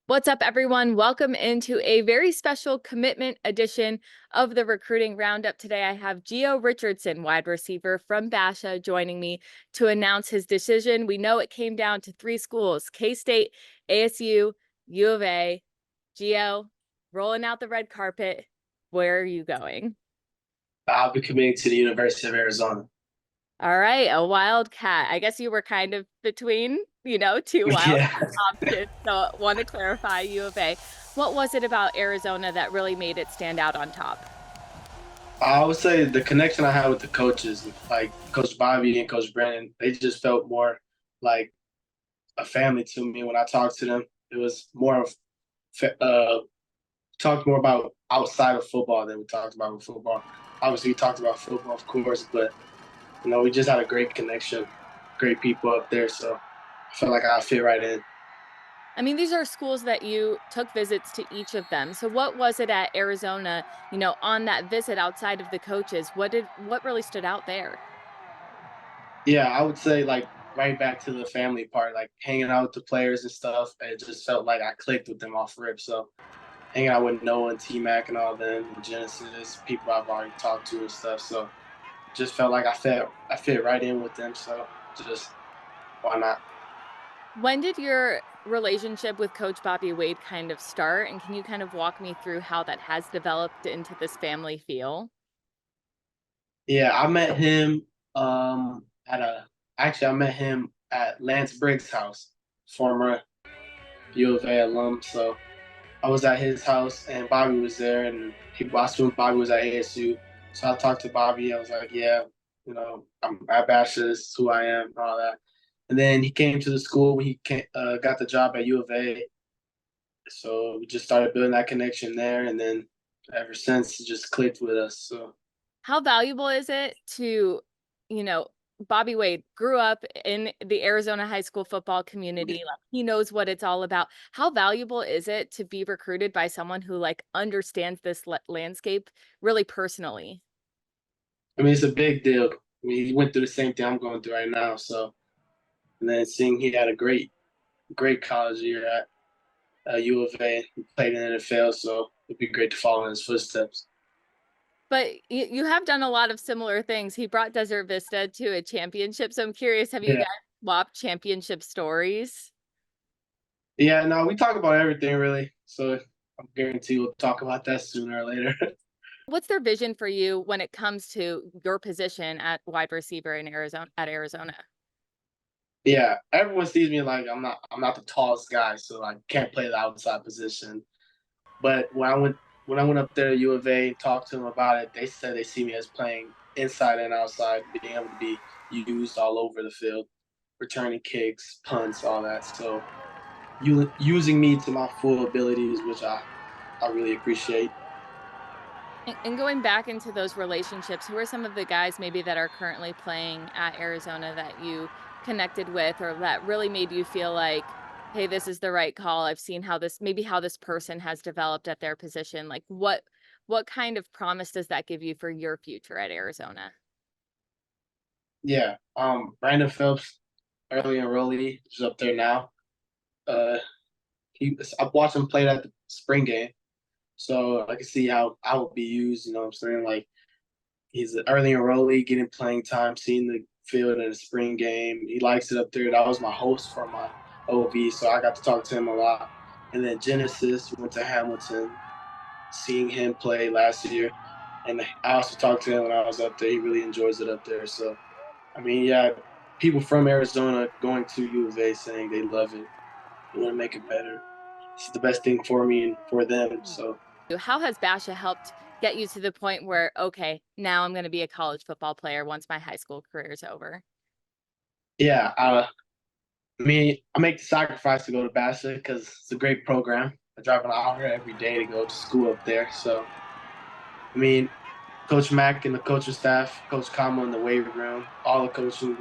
What's up, everyone? Welcome into a very special commitment edition of the Recruiting Roundup. Today, I have Richardson, wide receiver from Basha, joining me to announce his decision. We know it came down to three schools: K-State, ASU, U of A. Gio, rolling out the red carpet. Where are you going? I'll be committing to the University of Arizona. All right, a wildcat. I guess you were kind of between, two wild Yeah, options. So want to clarify U of A. What was it about Arizona that really made it stand out on top? I would say the connection I had with the coaches, like Coach Bobby and Coach Brandon, they just felt more like a family to me when I talked to them. It was more of talked more about outside of football than we talked about with football. Obviously, we talked about football, of course, but we just had a great connection, great people up there. So I felt like I fit right in. I mean, these are schools that you took visits to each of them. So what was it at Arizona, on that visit outside of the coaches? What really stood out there? Yeah, I would say like right back to the family part, like hanging out with the players and stuff. It just felt like I clicked with them off rip. So hanging out with Noah and T Mac and all them, and Genesis, people I've already talked to and stuff. So just felt like I fit right in with them. So just why not? When did your relationship with Coach Bobby Wade kind of start? And can you kind of walk me through how that has developed into this family feel? Yeah, I met him at a actually I met him at Lance Briggs' house, former U of A alum. So I was at his house and Bobby was there, and I assumed Bobby was at ASU. So I talked to Bobby. I was like, yeah, I'm at Basha. This is who I am, and all that. And then he came to the school when got the job at U of A. So we just started building that connection there, and then ever since it just clicked with us. So How valuable is it to, you know, Bobby Wade grew up in the Arizona high school football community. Like, he knows what it's all about. How valuable is it to be recruited by someone who understands this landscape really personally? I mean, it's a big deal. I mean, he went through the same thing I'm going through right now. So and then seeing he had a great college year at U of A, played in the NFL. So it'd be great to follow in his footsteps. But you have done a lot of similar things. He brought Desert Vista to a championship. So I'm curious, have you Yeah. guys swapped championship stories? Yeah, no, we talk about everything really. So I'm guaranteed we'll talk about that sooner or later. What's their vision for you when it comes to your position at wide receiver in Arizona? Yeah, everyone sees me like I'm not the tallest guy, so I can't play the outside position. But when I went up there to U of A and talked to them about it, they said they see me as playing inside and outside, being able to be used all over the field, returning kicks, punts, all that. So using me to my full abilities, which I really appreciate. And going back into those relationships, who are some of the guys maybe that are currently playing at Arizona that you connected with or that really made you feel like, hey, this is the right call. I've seen how this person has developed at their position. Like what kind of promise does that give you for your future at Arizona? Yeah, Brandon Phelps, early enrollee, is up there now. Uh, I've watched him play at the spring game, so I can see how I would be used. You know what I'm saying? Like he's an early enrollee, getting playing time, seeing the field in the spring game. He likes it up there. That was my host for my OV, so I got to talk to him a lot. And then Genesis went to Hamilton, seeing him play last year. And I also talked to him when I was up there. He really enjoys it up there. So, I mean, yeah, people from Arizona going to U of A saying they love it, they want to make it better. It's the best thing for me and for them. So, How has Basha helped get you to the point where, okay, now I'm going to be a college football player once my high school career is over? yeah, I mean, I make the sacrifice to go to Basha because it's a great program. I drive an hour every day to go to school up there. So, I mean, Coach Mack and the coaching staff, Coach Kama in the weight room, all the coaching,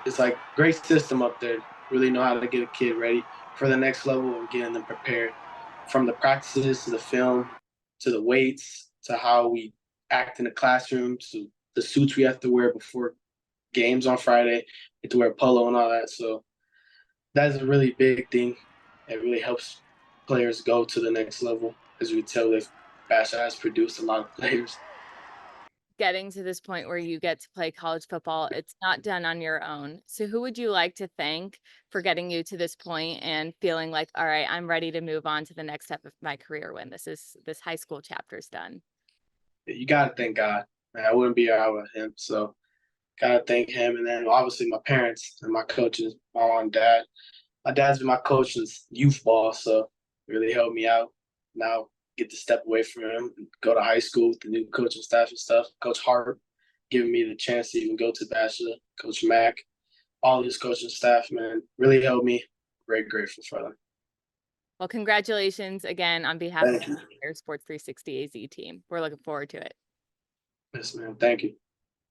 it's like great system up there. Really know how to get a kid ready for the next level and getting them prepared from the practices to the film to the weights to how we act in the classroom to the suits we have to wear before games on Friday. We have to wear polo and all that. So that's a really big thing. It really helps. players go to the next level. As we tell, that Basha has produced a lot of players. Getting to this point where you get to play college football, it's not done on your own. So who would you like to thank for getting you to this point and feeling like, all right, I'm ready to move on to the next step of my career when this high school chapter's done? You gotta thank God. Man, I wouldn't be here without him. So gotta thank him, and then obviously my parents and my coaches, my mom and dad. My dad's been my coach since youth ball, so really helped me out. Now get to step away from him and go to high school with the new coaching staff and stuff. Coach Hart giving me the chance to even go to Basha, Coach Mack, all his coaching staff, man, really helped me. Very grateful for them. Well, congratulations again on behalf of Thank you. the Sports 360 AZ team. We're looking forward to it. Yes, man. Thank you.